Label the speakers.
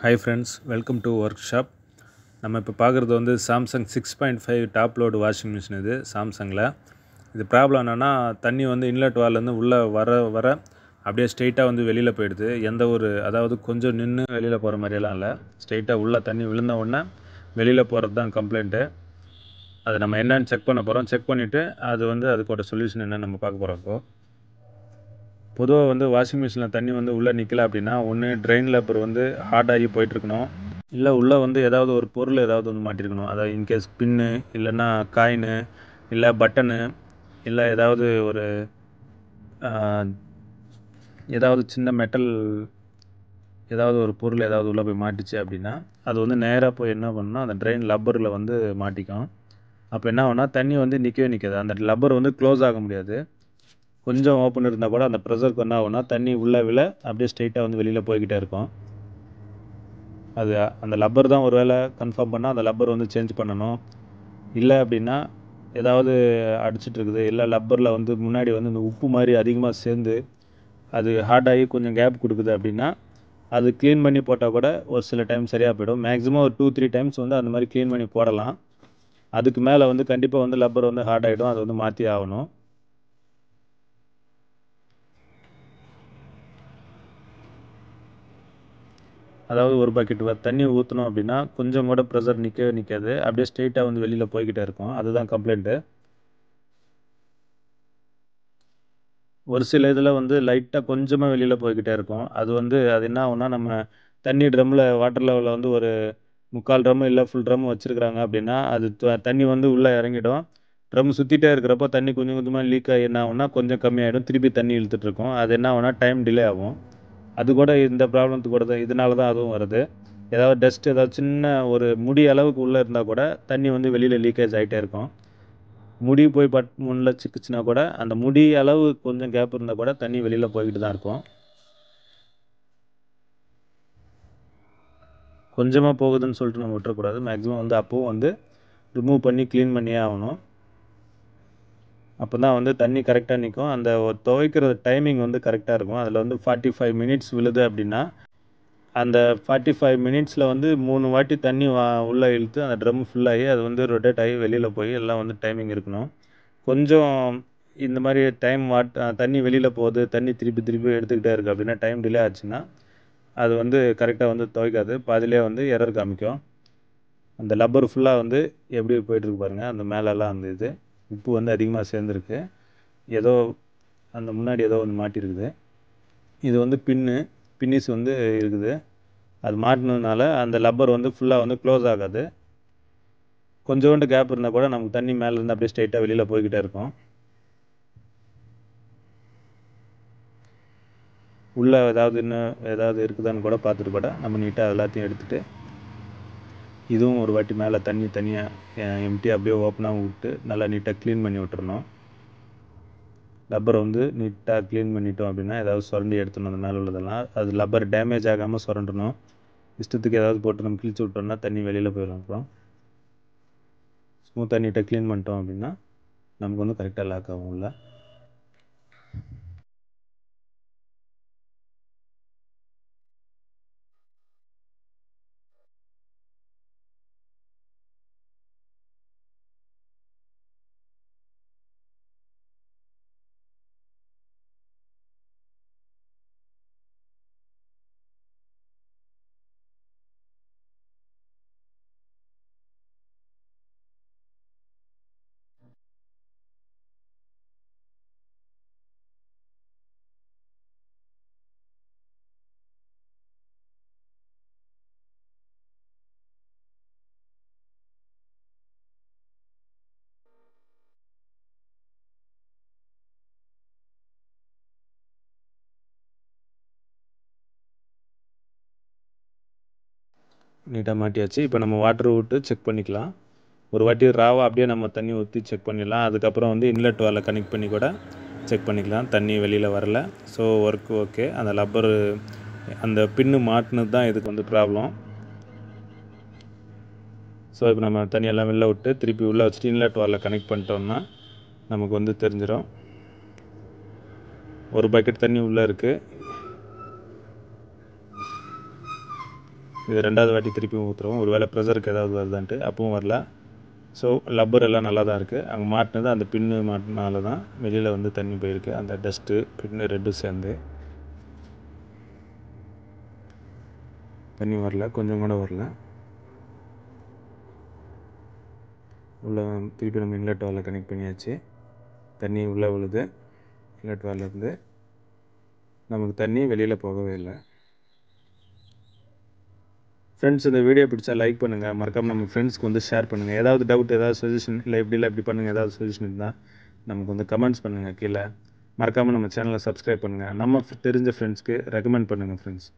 Speaker 1: Hi friends, welcome to workshop. நம்ம இப்போ பார்க்குறது வந்து Samsung 6.5 top load washing machine இது சாம்சங்கில். இது ப்ராப்ளம் என்னென்னா தண்ணி வந்து இன்லெட் வால்லேருந்து உள்ளே வர அப்படியே ஸ்ட்ரெயிட்டாக வந்து வெளியில் போயிடுது. எந்த ஒரு அதாவது கொஞ்சம் நின்று வெளியில் போகிற மாதிரியெல்லாம் இல்லை, ஸ்ட்ரெயிட்டாக உள்ளே தண்ணி விழுந்த உடனே வெளியில் போகிறது தான் கம்ப்ளைண்ட்டு. அது நம்ம என்னென்னு செக் பண்ண போகிறோம். செக் பண்ணிவிட்டு அது வந்து அதுக்கோட சொல்யூஷன் என்னென்னு நம்ம பார்க்க போகிறோம். இப்போது பொதுவாக வந்து வாஷிங் மிஷினில் தண்ணி வந்து உள்ளே நிற்கல அப்படின்னா ஒன்று ட்ரெயின் லேப்பர் வந்து ஹார்ட் ஆகி போயிட்டுருக்கணும், இல்லை உள்ளே வந்து ஏதாவது ஒரு பொருள் ஏதாவது வந்து மாட்டிருக்கணும். அதாவது இன்கேஸ் பின்னு இல்லைன்னா காயினு இல்லை பட்டனு இல்லை ஏதாவது ஒரு ஏதாவது சின்ன மெட்டல் ஏதாவது ஒரு பொருள் ஏதாவது உள்ளே போய் மாட்டிச்சு அப்படின்னா அது வந்து நேராக போய் என்ன பண்ணணும்னா அந்த ட்ரெயின் லப்பரில் வந்து மாட்டிக்கும். அப்போ என்ன ஆகும்னா தண்ணி வந்து நிற்கவே நிற்காது, அந்த லப்பர் வந்து க்ளோஸ் ஆக முடியாது. கொஞ்சம் ஓப்பன் இருந்தால் கூட அந்த ப்ரெஷருக்கு என்ன ஆகும்னா தண்ணி உள்ளே அப்படியே ஸ்ட்ரெயிட்டாக வந்து வெளியில் போய்கிட்டே இருக்கும். அது அந்த லப்பர் தான் ஒரு வேளை கன்ஃபார்ம் பண்ணால் அந்த லப்பர் வந்து சேஞ்ச் பண்ணணும். இல்லை அப்படின்னா ஏதாவது அடிச்சிட்டு இருக்குது, இல்லை லப்பரில் வந்து முன்னாடி வந்து இந்த உப்பு மாதிரி அதிகமாக சேர்ந்து அது ஹார்ட் ஆகி கொஞ்சம் கேப் கொடுக்குது அப்படின்னா அது க்ளீன் பண்ணி போட்டால் கூட ஒரு சில டைம் சரியாக போயிடும். மேக்ஸிமம் ஒரு 2-3 டைம்ஸ் வந்து அந்த மாதிரி க்ளீன் பண்ணி போடலாம். அதுக்கு மேலே வந்து கண்டிப்பாக வந்து லப்பர் வந்து ஹார்ட் ஆகிடும், அது வந்து மாற்றி ஆகணும். அதாவது ஒரு பக்கெட் தண்ணி ஊற்றணும் அப்படின்னா கொஞ்சம் கூட ப்ரெஷர் நிற்கவே நிற்காது, அப்படியே ஸ்ட்ரெயிட்டாக வந்து வெளியில் போய்கிட்டே இருக்கும். அதுதான் கம்ப்ளைண்ட்டு. ஒரு சில இதில் வந்து லைட்டாக கொஞ்சமாக வெளியில் போய்கிட்டே இருக்கும். அது என்ன ஆகும்னா நம்ம தண்ணி ட்ரம்மில் வாட்டர் லெவலில் வந்து ஒரு 3/4 ட்ரம்மு இல்லை ஃபுல் ட்ரம் வச்சுருக்குறாங்க அப்படின்னா அது தண்ணி வந்து உள்ளே இறங்கிடும். ட்ரம் சுற்றிட்டே இருக்கிறப்போ தண்ணி கொஞ்சம் கொஞ்சமாக லீக் ஆகி என்ன ஆகும்னா கொஞ்சம் கம்மியாகிடும், திருப்பி தண்ணி இழுத்துட்ருக்கும். அது என்ன ஆகும்னா டைம் டிலே ஆகும். அது கூட இந்த ப்ராப்ளத்துக்கு கூட தான், இதனால தான் அதுவும் வருது. ஏதாவது டஸ்ட் ஏதாவது சின்ன ஒரு முடி அளவுக்கு உள்ளே இருந்தால் கூட தண்ணி வந்து வெளியில் லீக்கேஜ் ஆகிட்டே இருக்கும். முடி போய் முன்னில் சிக்கிச்சுன்னா கூட அந்த முடி அளவு கொஞ்சம் கேப் இருந்தால் கூட தண்ணி வெளியில் போய்கிட்டு தான் இருக்கும். கொஞ்சமாக போகுதுன்னு சொல்லிட்டு நம்ம விட்டுறக்கூடாது. மேக்ஸிமம் வந்து அப்போவும் வந்து ரிமூவ் பண்ணி க்ளீன் பண்ணியே ஆகணும். அப்போ தான் வந்து தண்ணி கரெக்டாக நிற்கும். அந்த துவைக்கிற டைமிங் வந்து கரெக்டாக இருக்கும். அதில் வந்து 45 மினிட்ஸ் விழுது அப்படின்னா அந்த 45 மினிட்ஸில் வந்து 3 வாட்டி தண்ணி உள்ளே இழுத்து அந்த ட்ரம் ஃபுல்லாகி அது வந்து ரொட்டேட் ஆகி வெளியில் போய் எல்லாம் வந்து டைமிங் இருக்கணும். கொஞ்சம் இந்த மாதிரி தண்ணி வெளியில் போகுது, தண்ணி திருப்பி திருப்பி எடுத்துக்கிட்டே இருக்குது அப்படின்னா டைம் டிலே ஆச்சுன்னா அது வந்து கரெக்டாக வந்து துவைக்காது, பாதிலே வந்து எரர் காமிக்கும். அந்த லப்பர் ஃபுல்லாக வந்து எப்படி போயிட்டுருக்கு பாருங்கள், அந்த மேலெல்லாம் அந்த இது உப்பு வந்து அதிகமாக சேர்ந்துருக்கு, ஏதோ அந்த முன்னாடி ஏதோ ஒன்று மாட்டிருக்குது. இது வந்து பின்னிஸ் வந்து இருக்குது, அது மாட்டினதுனால அந்த லப்பர் வந்து ஃபுல்லாக வந்து க்ளோஸ் ஆகாது. கொஞ்சோண்டு கேப் இருந்தால் கூட நமக்கு தண்ணி மேலேருந்து அப்படியே ஸ்ட்ரெயிட்டாக வெளியில் போய்கிட்டே இருக்கும். உள்ளே இன்னும் ஏதாவது இருக்குதான்னு கூட பார்த்துட்டு கூட நம்ம நீட்டாக எல்லாத்தையும் எடுத்துகிட்டு இதுவும் ஒரு வாட்டி மேலே தனியாக எம்டி அப்படியே ஓப்பனாக விட்டு நல்லா நீட்டாக க்ளீன் பண்ணி விட்டுறணும். லப்பரை வந்து நீட்டாக க்ளீன் பண்ணிட்டோம் அப்படின்னா ஏதாவது சுரண்டி எடுத்துடணும் அந்த மேலே உள்ளதெல்லாம். அது லப்பர் டேமேஜ் ஆகாமல் சுரண்டணும். இஷ்டத்துக்கு ஏதாவது போட்டு நம்ம கிழிச்சு விட்டோம்னா தண்ணி வெளியில் போயிடும். அப்புறம் ஸ்மூத்தாக நீட்டாக க்ளீன் பண்ணிட்டோம் அப்படின்னா நமக்கு வந்து கரெக்டாக லாக் ஆகும் உள்ள. நீட்டாக மாட்டியாச்சு. இப்போ நம்ம வாட்டர் விட்டு செக் பண்ணிக்கலாம். ஒரு வாட்டி ராவாக அப்படியே நம்ம தண்ணி ஊற்றி செக் பண்ணிடலாம். அதுக்கப்புறம் வந்து இன்லெட் வாலை கனெக்ட் பண்ணி கூட செக் பண்ணிக்கலாம், தண்ணி வெளியில் வரல. So work okay. அந்த லப்பரு அந்த பின்னு மாட்டினது தான் இதுக்கு வந்து ப்ராப்ளம். ஸோ இப்போ நம்ம தண்ணியெல்லாம் வெளில விட்டு திருப்பி உள்ளே வச்சுட்டு இன்லெட் வாலில் கனெக்ட் பண்ணிட்டோம்னா நமக்கு வந்து தெரிஞ்சிடும். ஒரு பக்கெட் தண்ணி உள்ளே இருக்குது. இது 2வது வாட்டி திருப்பியும் ஊற்றுறோம். ஒரு வேளை ப்ரெஷருக்கு ஏதாவது வருதான்ட்டு. அப்பவும் வரல. ஸோ லப்பர் எல்லாம் நல்லா தான் இருக்குது. அங்கே மாட்டினது அந்த பின்னு மாட்டினால தான் வெளியில் வந்து தண்ணி போயிருக்கு. அந்த டஸ்ட்டு பின்னு ரெண்டும் சேர்ந்து தண்ணி வரல, கொஞ்சம் கூட வரல. உள்ளே திருப்பி நம்ம இன்லெட் வாலில் கனெக்ட் பண்ணியாச்சு. தண்ணி உள்ளே விழுது. இன்லெட் வால்லேருந்து நமக்கு தண்ணி வெளியில் போகவே இல்லை. ஃப்ரெண்ட்ஸ், இந்த வீடியோ பிடிச்சா லைக் பண்ணுங்கள். மறக்காமல் நம்ம ஃப்ரெண்ட்ஸ்க்கு வந்து ஷேர் பண்ணுங்கள். ஏதாவது டவுட், ஏதாவது சஜஷன், இல்லை இப்படி பண்ணுங்கள், ஏதாவது சஜஷன் இருந்தால் நமக்கு வந்து கமெண்ட்ஸ் பண்ணுங்கள் கீழே. மறக்காமல் நம்ம சேனலை சப்ஸ்கிரைப் பண்ணுங்கள். நம்ம தெரிஞ்ச ஃப்ரெண்ட்ஸ்க்கு ரெக்கமெண்ட் பண்ணுங்கள் ஃப்ரெண்ட்ஸ்.